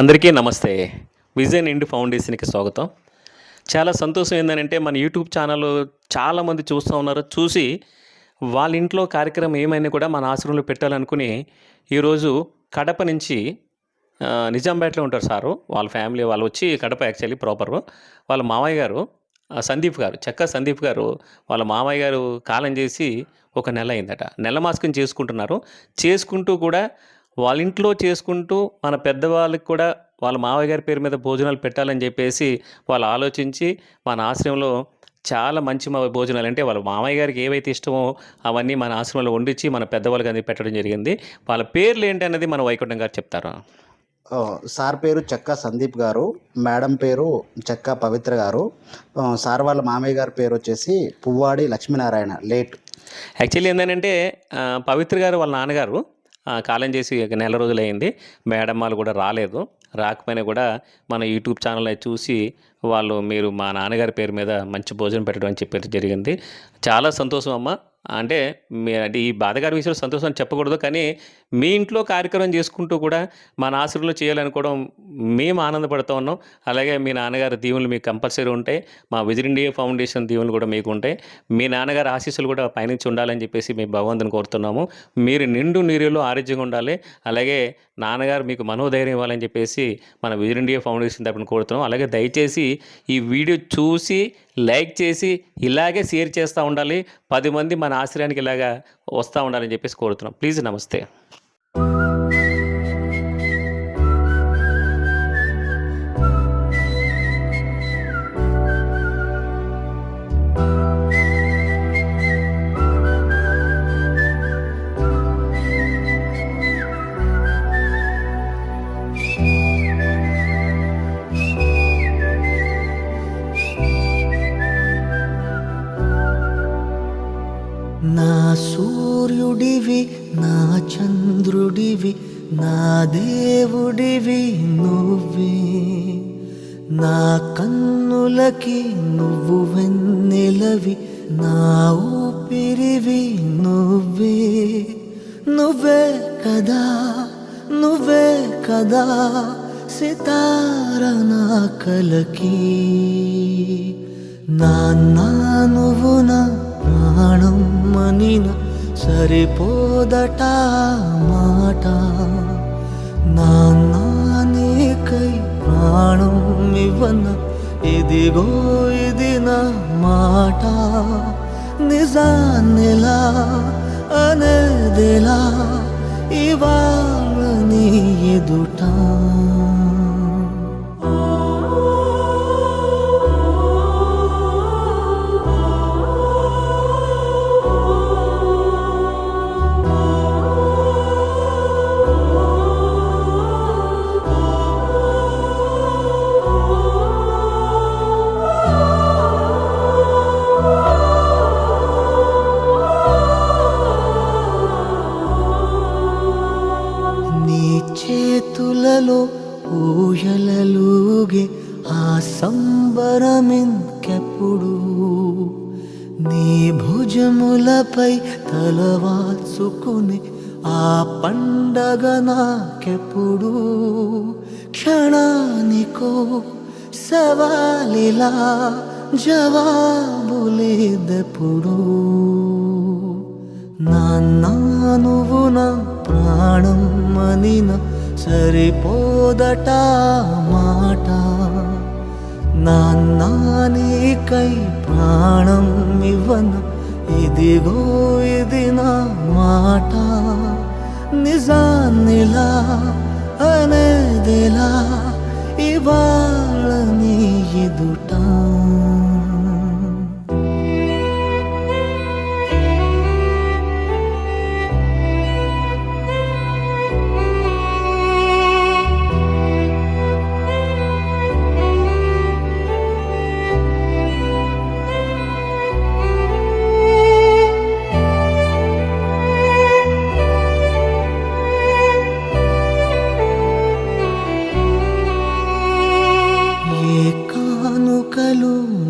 అందరికీ నమస్తే. విజన్ ఇండ్ ఫౌండేషన్‌కి స్వాగతం. చాలా సంతోషం ఏందనంటే మన యూట్యూబ్ ఛానల్ చాలామంది చూస్తా ఉన్నారు. చూసి వాళ్ళ ఇంట్లో కార్యక్రమం ఏమైనా కూడా మన ఆశ్రమంలో పెట్టాలనుకుని ఈరోజు కడప నుంచి నిజాంపేటలో ఉంటారు సారు. వాళ్ళ ఫ్యామిలీ వాళ్ళు వచ్చి కడప యాక్చువల్లీ ప్రాపరు. వాళ్ళ మామయ్య గారు సందీప్ గారు, చెక్కా సందీప్ గారు వాళ్ళ మామయ్య గారు కాలం చేసి ఒక నెల అయిందట. నెల మాసికం చేసుకుంటున్నారు. చేసుకుంటూ కూడా వాళ్ళ ఇంట్లో చేసుకుంటూ మన పెద్దవాళ్ళకి కూడా వాళ్ళ మావయ్య గారి పేరు మీద భోజనాలు పెట్టాలని చెప్పేసి వాళ్ళు ఆలోచించి మన ఆశ్రమంలో చాలా మంచి భోజనాలు అంటే వాళ్ళ మామయ్య గారికి ఏవైతే ఇష్టమో అవన్నీ మన ఆశ్రమంలో వండించి మన పెద్దవాళ్ళకి అది పెట్టడం జరిగింది. వాళ్ళ పేర్లు ఏంటనేది మన వైకుంఠం గారు చెప్తారు. సార్ పేరు చెక్కా సందీప్ గారు. మేడం పేరు చెక్కా పవిత్ర గారు. సార్ వాళ్ళ మామయ్య గారి పేరొచ్చేసి పువ్వాడి లక్ష్మీనారాయణ లేట్. యాక్చువల్లీ ఏంటంటే పవిత్ర గారు వాళ్ళ నాన్నగారు కాలం చేసి ఒక నెల రోజులైంది. మేడం వాళ్ళు కూడా రాలేదు. రాకపోయినా కూడా మన యూట్యూబ్ ఛానల్ చూసి వాళ్ళు మీరు మా నాన్నగారి పేరు మీద మంచి భోజనం పెట్టడం అని చెప్పేది జరిగింది. చాలా సంతోషం అమ్మ. అంటే అంటే ఈ బాధగారి విషయంలో సంతోషం అని చెప్పకూడదు. కానీ మీ ఇంట్లో కార్యక్రమం చేసుకుంటూ కూడా మన ఆశ్రమంలో చేయాలనుకోవడం మేము ఆనందపడుతూ ఉన్నాం. అలాగే మీ నాన్నగారి దీవెనలు మీకు కంపల్సరీ ఉంటాయి. మా విజన్ ఇండియా ఫౌండేషన్ దీవెనలు కూడా మీకు ఉంటాయి. మీ నాన్నగారి ఆశీస్సులు కూడా పైనుంచి ఉండాలని చెప్పేసి మేము భగవంతుని కోరుతున్నాము. మీరు నిండు నీరులో ఆరోగ్యంగా ఉండాలి. అలాగే నాన్నగారు మీకు మనోధైర్యం ఇవ్వాలని చెప్పేసి మన విజన్ ఇండియా ఫౌండేషన్ తరపున కోరుతున్నాం. అలాగే దయచేసి ఈ వీడియో చూసి లైక్ చేసి ఇలాగే షేర్ చేస్తూ ఉండాలి. 10 మంది మన ఆశ్రయానికి ఇలాగా వస్తూ ఉండాలని చెప్పేసి కోరుతున్నాం. ప్లీజ్ నమస్తే. నా సూర్యుడివి, నా చంద్రుడివి, నా దేవుడివి నువ్వే. నా కన్నులకి నువ్వు వెన్నెలవి, నా ఊపిరివి నువ్వే. నువ్వే కదా, నువ్వే కదా సితార నా కలకి. నాన్న నువ్వు నా ప్రాణం మనిన సరిపోదట మాట. నాన్న నీకై ప్రాణం ఇవ్వన ఇదిగో ఇది నా మాట. నిజాన్నిలా అనేదిలా ఇవాళ నీ ఎదుట. చేతులలో ఊయలలుగే ఆ సంబరమింకెప్పుడు. నీ భుజములపై తలవాల్చుకుని ఆ పండగ నాకెప్పుడు. క్షణానికో సవాలిలా జవాబులేదెప్పుడు. నాన్న నువ్వు నా ప్రాణం మనిన సరిపోదట మాట. నాన్న నీకై ప్రాణం ఇవ్వన ఇదిగో ఇది నా మాట. నిజాన్నిలా అనేదిలా ఇవాళ నీ ఎదుట.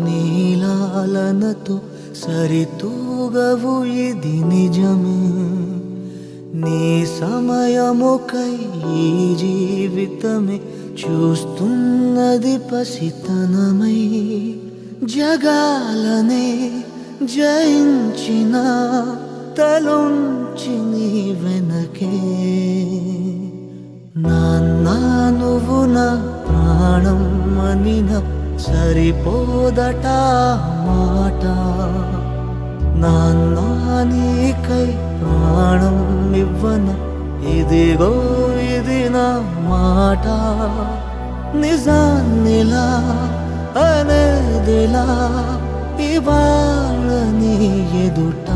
నీలాలనతో సరితూగవు ఇది నిజమే. నీ సమయముకై ఈ జీవితమే చూస్తున్నది పసితనమై జగాలనే జయించిన తలొంచి నీ వెనకే నాన్న నువ్వు నా ప్రాణం అనిన సరిపోదట మాట నాన్న నీకై ప్రాణం ఇవ్వన ఇదిగో ఇది నా మాట నిజాన్నిలా అనేదిలా ఇవాళ నీ ఎదుట